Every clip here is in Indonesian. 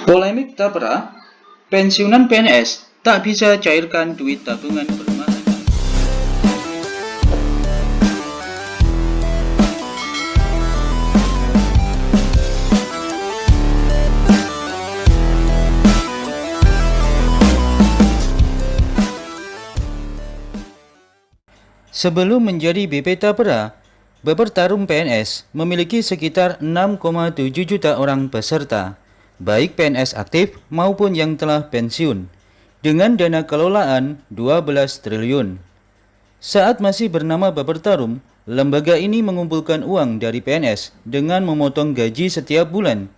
Polemik Tapra, pensiunan PNS tak bisa cairkan duit tabungan perumahan. Sebelum menjadi BP Tapra, Bapertarum PNS memiliki sekitar 6,7 juta orang peserta, baik PNS aktif maupun yang telah pensiun, dengan dana kelolaan 12 triliun. Saat masih bernama Bapertarum, lembaga ini mengumpulkan uang dari PNS dengan memotong gaji setiap bulan,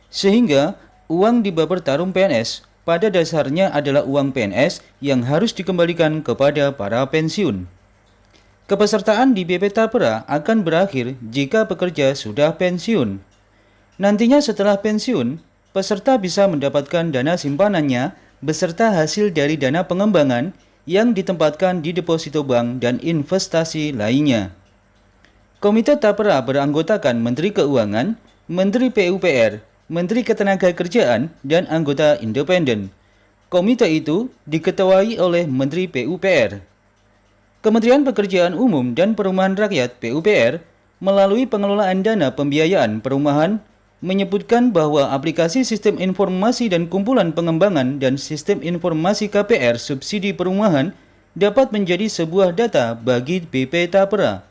sehingga uang di Bapertarum PNS pada dasarnya adalah uang PNS yang harus dikembalikan kepada para pensiun. Kepesertaan di BP Tapra akan berakhir jika pekerja sudah pensiun. Nantinya setelah pensiun, peserta bisa mendapatkan dana simpanannya beserta hasil dari dana pengembangan yang ditempatkan di deposito bank dan investasi lainnya. Komite Tapra beranggotakan Menteri Keuangan, Menteri PUPR, Menteri Ketenagakerjaan, dan anggota independen. Komite itu diketuai oleh Menteri PUPR. Kementerian Pekerjaan Umum dan Perumahan Rakyat (PUPR) melalui pengelolaan dana pembiayaan perumahan menyebutkan bahwa aplikasi Sistem Informasi dan Kumpulan Pengembangan dan Sistem Informasi KPR Subsidi Perumahan dapat menjadi sebuah data bagi BP Tapra.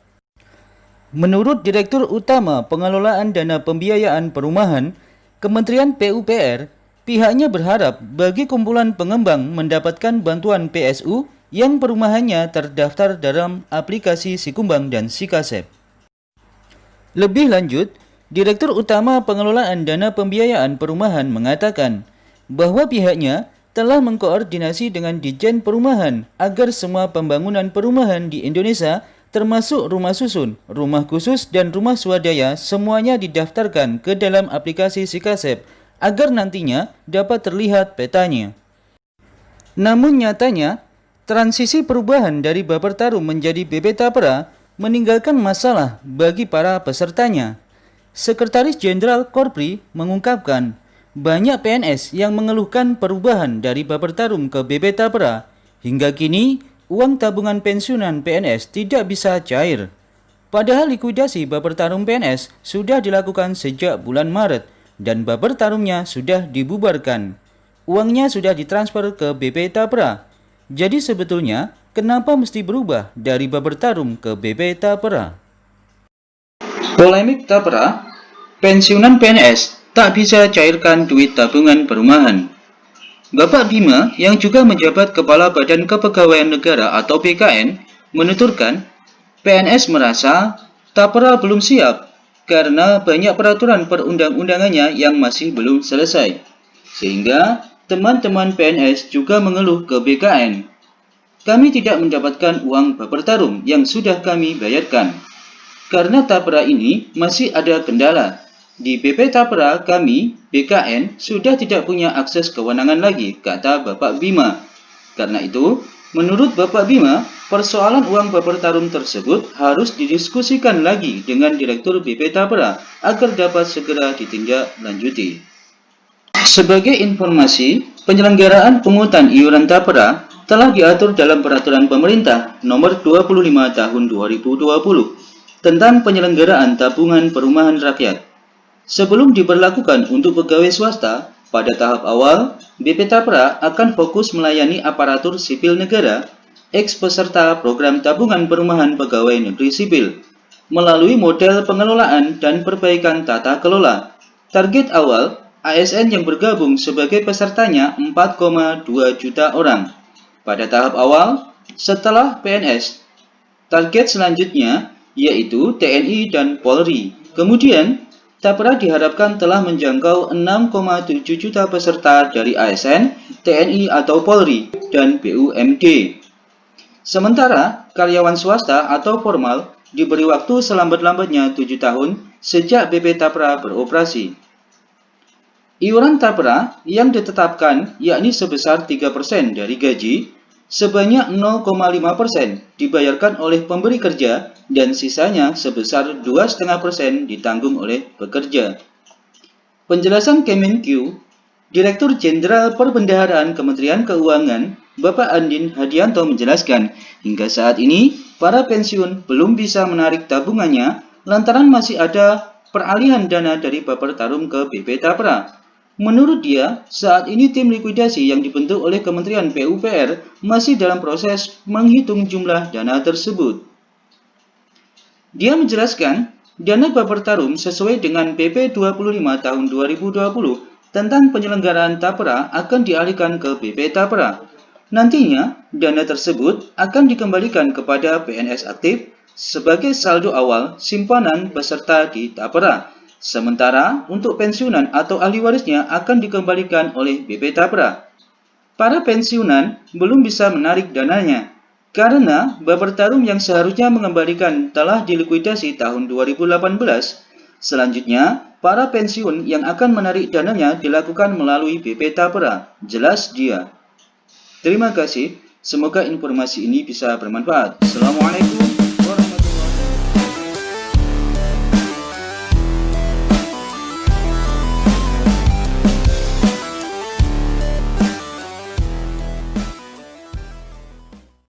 Menurut Direktur Utama Pengelolaan Dana Pembiayaan Perumahan, Kementerian PUPR, pihaknya berharap bagi kumpulan pengembang mendapatkan bantuan PSU yang perumahannya terdaftar dalam aplikasi Sikumbang dan Sikasep. Lebih lanjut, Direktur Utama Pengelolaan Dana Pembiayaan Perumahan mengatakan bahwa pihaknya telah mengkoordinasi dengan Ditjen Perumahan agar semua pembangunan perumahan di Indonesia termasuk rumah susun, rumah khusus, dan rumah swadaya semuanya didaftarkan ke dalam aplikasi Sikasep agar nantinya dapat terlihat petanya. Namun nyatanya, transisi perubahan dari Bapertarum menjadi BP Tapra meninggalkan masalah bagi para pesertanya. Sekretaris Jenderal Korpri mengungkapkan, banyak PNS yang mengeluhkan perubahan dari Bapertarum ke BP Tapra. Hingga kini, uang tabungan pensiunan PNS tidak bisa cair. Padahal likuidasi Bapertarum PNS sudah dilakukan sejak bulan Maret dan Bapertarumnya sudah dibubarkan. Uangnya sudah ditransfer ke BP Tapra. Jadi sebetulnya, kenapa mesti berubah dari Bapertarum ke BP Tapra? Polemik Tapra, pensiunan PNS tak bisa cairkan duit tabungan perumahan. Bapak Bima yang juga menjabat Kepala Badan Kepegawaian Negara atau BKN menuturkan PNS merasa Tapra belum siap karena banyak peraturan perundang-undangannya yang masih belum selesai. Sehingga teman-teman PNS juga mengeluh ke BKN. Kami tidak mendapatkan uang Bapertarum yang sudah kami bayarkan. Karena Tapra ini masih ada kendala. Di BP Tapra kami, BKN, sudah tidak punya akses kewenangan lagi, kata Bapak Bima. Karena itu, menurut Bapak Bima, persoalan uang Bapertarum tersebut harus didiskusikan lagi dengan Direktur BP Tapra agar dapat segera ditindaklanjuti. Sebagai informasi, penyelenggaraan pungutan iuran Tapra telah diatur dalam Peraturan Pemerintah Nomor 25 Tahun 2020 tentang penyelenggaraan tabungan perumahan rakyat. Sebelum diberlakukan untuk pegawai swasta, pada tahap awal, BP Tapra akan fokus melayani aparatur sipil negara, ex-peserta program tabungan perumahan pegawai negeri sipil, melalui model pengelolaan dan perbaikan tata kelola. Target awal, ASN yang bergabung sebagai pesertanya 4,2 juta orang. Pada tahap awal, setelah PNS, target selanjutnya yaitu TNI dan Polri. Kemudian, Tapra diharapkan telah menjangkau 6,7 juta peserta dari ASN, TNI atau Polri, dan BUMD. Sementara, karyawan swasta atau formal diberi waktu selambat-lambatnya 7 tahun sejak BP Tapra beroperasi. Iuran Tapra yang ditetapkan yakni sebesar 3% dari gaji, sebanyak 0,5% dibayarkan oleh pemberi kerja dan sisanya sebesar 2,5% ditanggung oleh pekerja. Penjelasan Kemenq, Direktur Jenderal Perbendaharaan Kementerian Keuangan, Bapak Andin Hadianto menjelaskan, hingga saat ini para pensiun belum bisa menarik tabungannya lantaran masih ada peralihan dana dari Baper Tarum ke BP Tapra. Menurut dia, saat ini tim likuidasi yang dibentuk oleh Kementerian PUPR masih dalam proses menghitung jumlah dana tersebut. Dia menjelaskan, dana Baper Tarum sesuai dengan PP 25 tahun 2020 tentang penyelenggaraan Tapera akan dialihkan ke BP Tapera. Nantinya, dana tersebut akan dikembalikan kepada PNS aktif sebagai saldo awal simpanan peserta di Tapera. Sementara untuk pensiunan atau ahli warisnya akan dikembalikan oleh BP Tapera. Para pensiunan belum bisa menarik dananya karena Baper Tarum yang seharusnya mengembalikan telah dilikuidasi tahun 2018. Selanjutnya, para pensiun yang akan menarik dananya dilakukan melalui BP Tapera, jelas dia. Terima kasih, semoga informasi ini bisa bermanfaat. Assalamualaikum